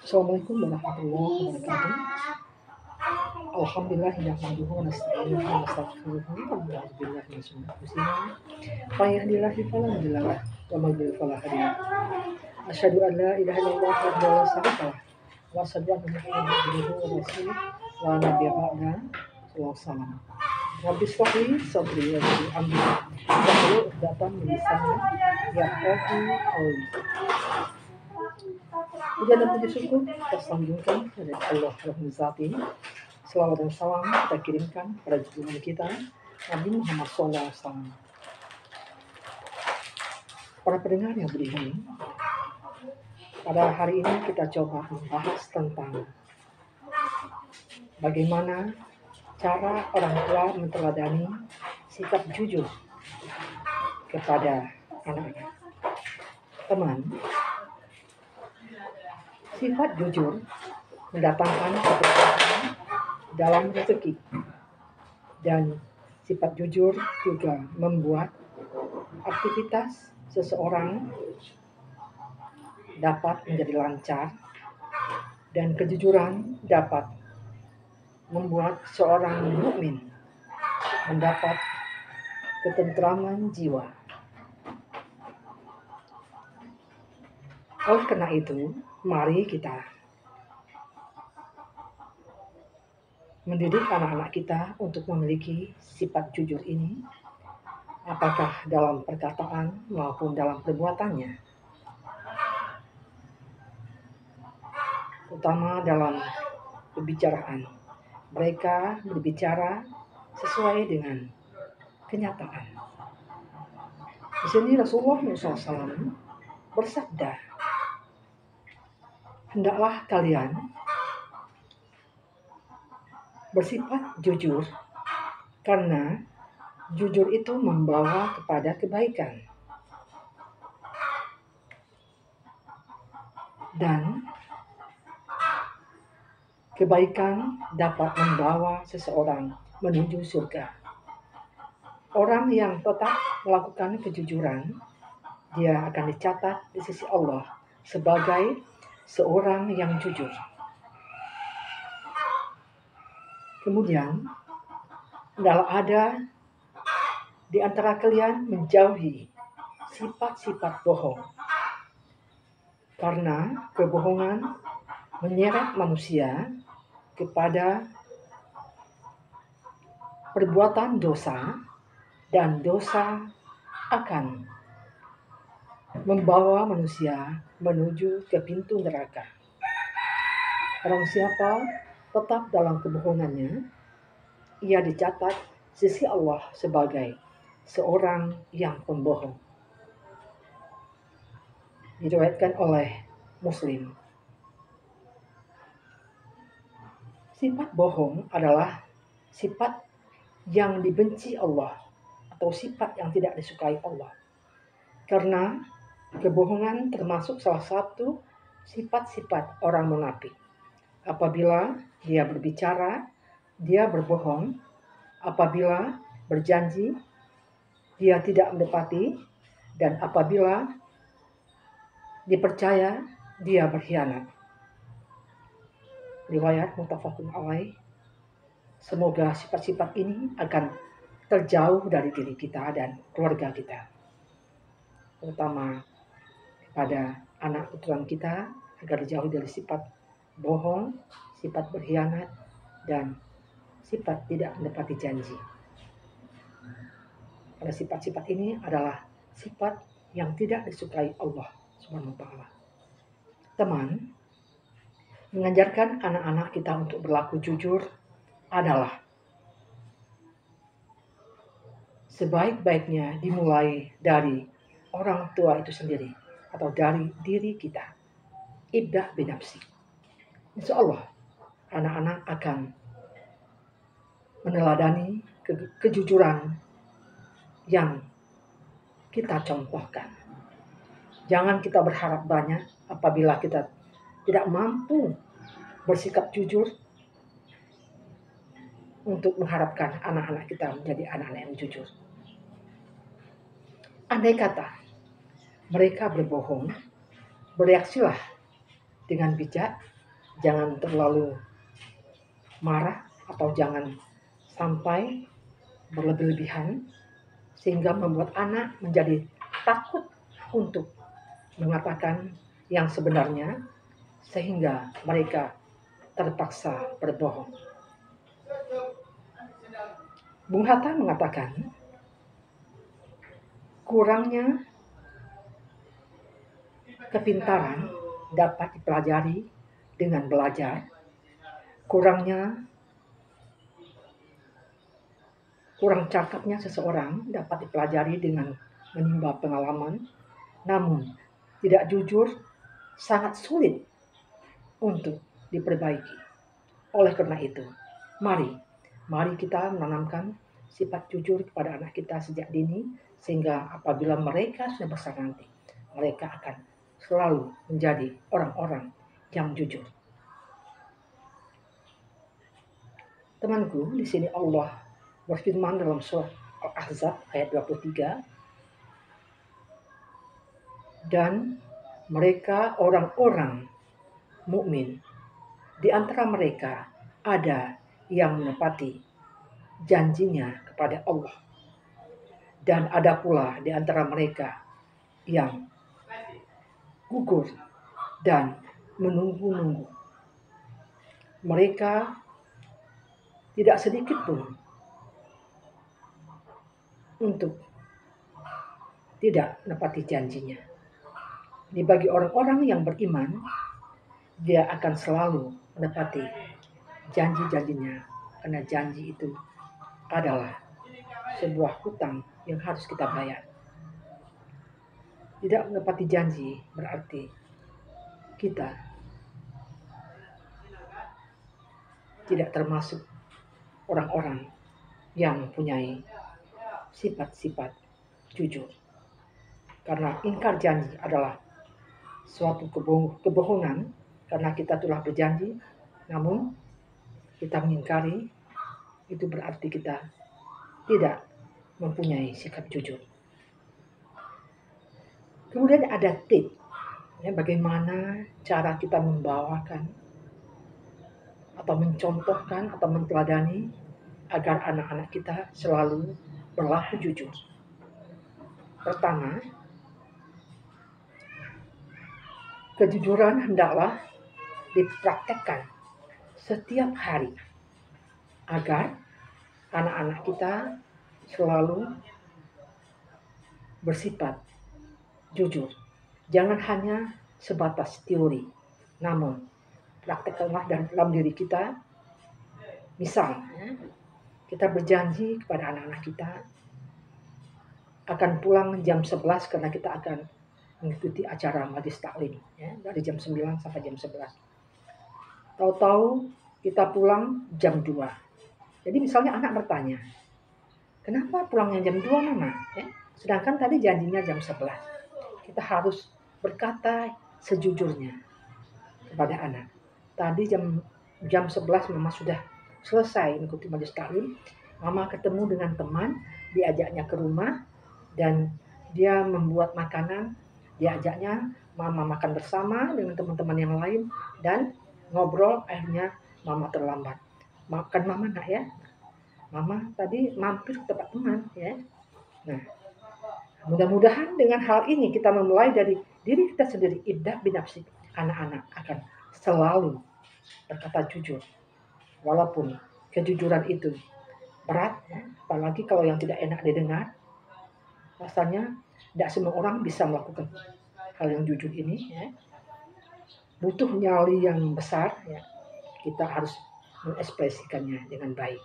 Assalamualaikum warahmatullahi wabarakatuh. Alhamdulillah nahmaduhu wa nasta'inuhu wa nastaghfiruhu wa na'udzu billahi min syururi anfusina wa yahdihillahu fala mudilla lahu wa may yudlil fala hadiya lahu. Asyhadu an la ilaha illallah wahdahu la syarika lahu wa asyhadu anna Muhammadan abduhu wa rasuluh la nabiyya ba'da. Sallallahu alaihi wasallam. Rabbi shrah li sadri wa yassir li amri wahlul 'uqdatam min lisani yafqahu qawli. Puja dan puji syukur kita sanjungkan kepada Allah Rabbul Zati. Selawat dan salam kita kirimkan pada junjungan kita Nabi Muhammad SAW. Para pendengar yang beriman, pada hari ini kita coba membahas tentang bagaimana cara orang tua menteladani sikap jujur kepada anaknya. Teman, sifat jujur mendatangkan keberkahan dalam rezeki, dan sifat jujur juga membuat aktivitas seseorang dapat menjadi lancar, dan kejujuran dapat membuat seorang mukmin mendapat ketentraman jiwa. Oleh karena itu, mari kita mendidik anak-anak kita untuk memiliki sifat jujur ini, apakah dalam perkataan maupun dalam perbuatannya, terutama dalam pembicaraan. Mereka berbicara sesuai dengan kenyataan. Di sini Rasulullah SAW bersabda, hendaklah kalian bersifat jujur, karena jujur itu membawa kepada kebaikan, dan kebaikan dapat membawa seseorang menuju surga. Orang yang tetap melakukan kejujuran, dia akan dicatat di sisi Allah sebagai seorang yang jujur. Kemudian, hendaklah ada di antara kalian menjauhi sifat-sifat bohong, karena kebohongan menyeret manusia kepada perbuatan dosa, dan dosa akan membawa manusia menuju ke pintu neraka. Barang siapa tetap dalam kebohongannya, ia dicatat sisi Allah sebagai seorang yang pembohong. Diriwayatkan oleh Muslim. Sifat bohong adalah sifat yang dibenci Allah, atau sifat yang tidak disukai Allah. Karena kebohongan termasuk salah satu sifat-sifat orang munafik. Apabila dia berbicara, dia berbohong. Apabila berjanji, dia tidak menepati. Dan apabila dipercaya, dia berkhianat. Riwayat muttafaqun alaih. Semoga sifat-sifat ini akan terjauh dari diri kita dan keluarga kita, terutama kepada anak keturunan kita, agar dijauhi dari sifat bohong, sifat berkhianat, dan sifat tidak menepati janji. Pada sifat-sifat ini adalah sifat yang tidak disukai Allah Subhanahu wa Ta'ala. Teman, mengajarkan anak-anak kita untuk berlaku jujur adalah sebaik-baiknya dimulai dari orang tua itu sendiri, atau dari diri kita. Ibda binafsi. Insya Allah, anak-anak akan meneladani kejujuran yang kita contohkan. Jangan kita berharap banyak apabila kita tidak mampu bersikap jujur untuk mengharapkan anak-anak kita menjadi anak-anak yang jujur. Andai kata mereka berbohong, bereaksilah dengan bijak Jangan terlalu marah atau jangan sampai berlebihan sehingga membuat anak menjadi takut untuk mengatakan yang sebenarnya sehingga mereka terpaksa berbohong. Bung Hatta mengatakan, kurangnya kepintaran dapat dipelajari dengan belajar, kurang cakapnya seseorang dapat dipelajari dengan menimba pengalaman, namun tidak jujur sangat sulit untuk diperbaiki. Oleh karena itu, mari kita menanamkan sifat jujur kepada anak kita sejak dini, sehingga apabila mereka sudah besar nanti, mereka akan selalu menjadi orang-orang yang jujur. Temanku, di sini Allah berfirman dalam surat Al-Ahzab ayat 23, dan mereka orang-orang mukmin, di antara mereka ada yang menepati janjinya kepada Allah, dan ada pula di antara mereka yang gugur dan menunggu-nunggu. Mereka tidak sedikit pun untuk tidak menepati janjinya. Ini bagi orang-orang yang beriman, dia akan selalu menepati janji-janjinya, karena janji itu adalah sebuah hutang yang harus kita bayar. Tidak menepati janji berarti kita tidak termasuk orang-orang yang mempunyai sifat-sifat jujur. Karena ingkar janji adalah suatu kebohongan, karena kita telah berjanji namun kita mengingkari, itu berarti kita tidak mempunyai sikap jujur. Kemudian ada tips bagaimana cara kita membawakan atau mencontohkan atau menteladani agar anak-anak kita selalu berlaku jujur. Pertama, kejujuran hendaklah dipraktekkan setiap hari agar anak-anak kita selalu bersifat jujur. Jangan hanya sebatas teori, namun praktekkanlah dalam diri kita. Misal, kita berjanji kepada anak-anak kita akan pulang jam 11 karena kita akan mengikuti acara majlis taklim dari jam 9 sampai jam 11. Tahu-tahu kita pulang jam 2. Jadi misalnya anak bertanya, kenapa pulangnya jam 2 Mama? Sedangkan tadi janjinya jam 11. Kita harus berkata sejujurnya kepada anak. Tadi jam 11 Mama sudah selesai mengikuti majlis taklim. Mama ketemu dengan teman, diajaknya ke rumah dan dia membuat makanan, diajaknya Mama makan bersama dengan teman-teman yang lain dan ngobrol, akhirnya Mama terlambat. Makan Mama nak ya? Mama tadi mampir ke tempat teman ya. Nah, mudah-mudahan dengan hal ini kita memulai dari diri kita sendiri, ibda binafsi. Anak-anak akan selalu berkata jujur, walaupun kejujuran itu berat, apalagi kalau yang tidak enak didengar. Rasanya tidak semua orang bisa melakukan hal yang jujur ini. Butuh nyali yang besar. Kita harus mengekspresikannya dengan baik.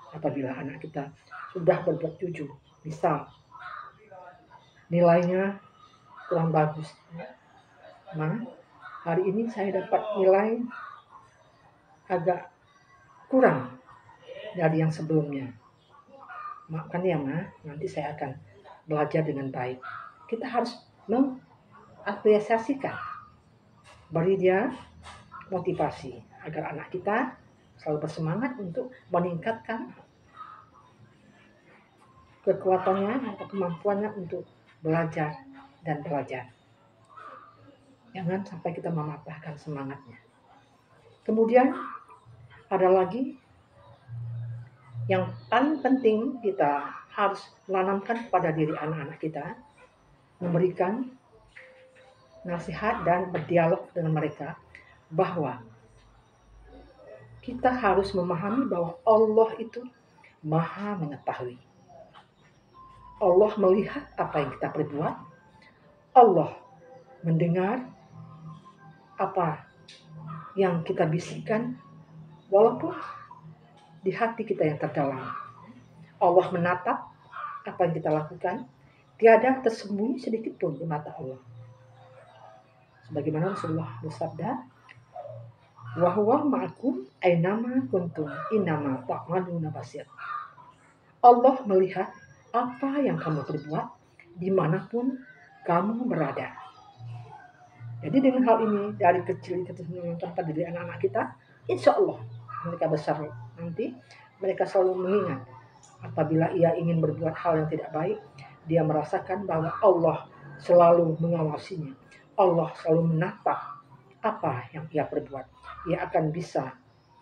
Apabila anak kita sudah berbuat jujur, misal nilainya kurang bagus, hari ini saya dapat nilai agak kurang dari yang sebelumnya. Maafkan ya nanti saya akan belajar dengan baik. Kita harus mengapresiasikan, beri dia motivasi agar anak kita selalu bersemangat untuk meningkatkan kekuatannya atau kemampuannya untuk belajar dan belajar. Jangan sampai kita mematahkan semangatnya. Kemudian ada lagi yang paling penting kita harus menanamkan pada diri anak-anak kita, memberikan nasihat dan berdialog dengan mereka bahwa kita harus memahami bahwa Allah itu Maha mengetahui. Allah melihat apa yang kita perbuat. Allah mendengar apa yang kita bisikkan walaupun di hati kita yang terdalam. Allah menatap apa yang kita lakukan. Tiada tersembunyi sedikit pun di mata Allah. Sebagaimana Rasulullah bersabda, wa huwa ma'akum ainama kuntum innama ta'maluna basir. Allah melihat apa yang kamu perbuat dimanapun kamu berada. Jadi dengan hal ini dari kecil kita menanamkan pada diri anak-anak kita, insya Allah mereka besar nanti mereka selalu mengingat apabila ia ingin berbuat hal yang tidak baik, dia merasakan bahwa Allah selalu mengawasinya. Allah selalu menatap apa yang ia perbuat. Ia akan bisa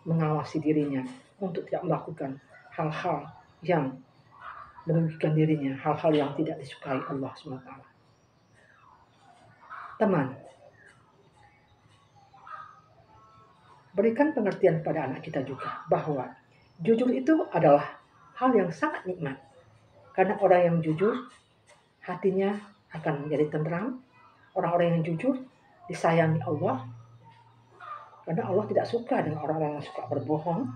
mengawasi dirinya untuk tidak melakukan hal-hal yang merugikan dirinya, hal-hal yang tidak disukai Allah SWT. Teman, berikan pengertian pada anak kita juga bahwa jujur itu adalah hal yang sangat nikmat. Karena orang yang jujur, hatinya akan menjadi tenteram. Orang-orang yang jujur disayangi Allah. Karena Allah tidak suka dengan orang-orang yang suka berbohong.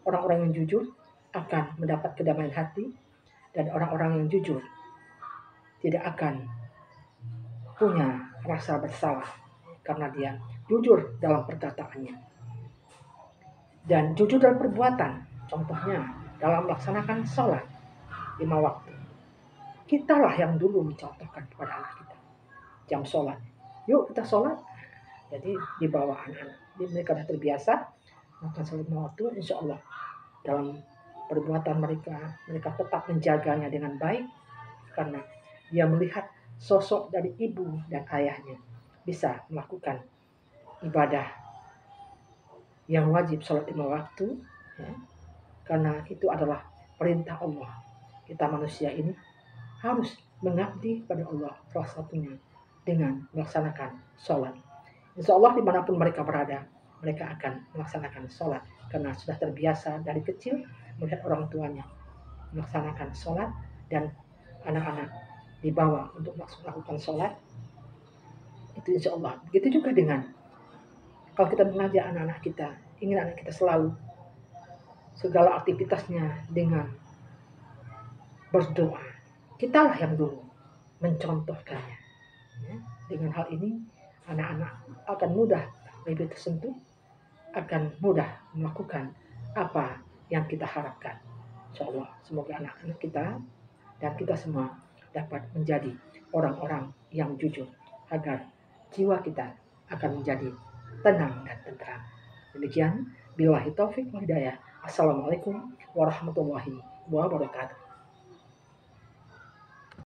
Orang-orang yang jujur akan mendapat kedamaian hati. Dan orang-orang yang jujur tidak akan punya rasa bersalah. Karena dia jujur dalam perkataannya. Dan jujur dalam perbuatan. Contohnya dalam melaksanakan sholat 5 waktu. Kitalah yang dulu mencontohkan kepada anak kita. Jam sholat. Yuk kita sholat. Jadi di bawah anak-anak. Jadi mereka sudah terbiasa melakukan sholat 5 waktu. Insya Allah dalam perbuatan mereka tetap menjaganya dengan baik. Karena dia melihat sosok dari ibu dan ayahnya bisa melakukan ibadah yang wajib sholat 5 waktu. Ya. Karena itu adalah perintah Allah. Kita manusia ini harus mengabdi pada Allah salah satunya dengan melaksanakan sholat. Insya Allah dimanapun mereka berada, mereka akan melaksanakan sholat karena sudah terbiasa dari kecil melihat orang tuanya melaksanakan sholat dan anak-anak dibawa untuk melakukan sholat. Itu insya Allah. Begitu juga dengan kalau kita mengajak anak-anak kita, ingin anak kita selalu segala aktivitasnya dengan berdoa. Kitalah yang dulu mencontohkannya. Ya, dengan hal ini anak-anak akan mudah lebih tersentuh, akan mudah melakukan apa yang kita harapkan. Insya Allah semoga anak-anak kita dan kita semua dapat menjadi orang-orang yang jujur agar jiwa kita akan menjadi tenang dan tentram. Demikian, billahi taufik wal hidayah. Assalamualaikum warahmatullahi wabarakatuh.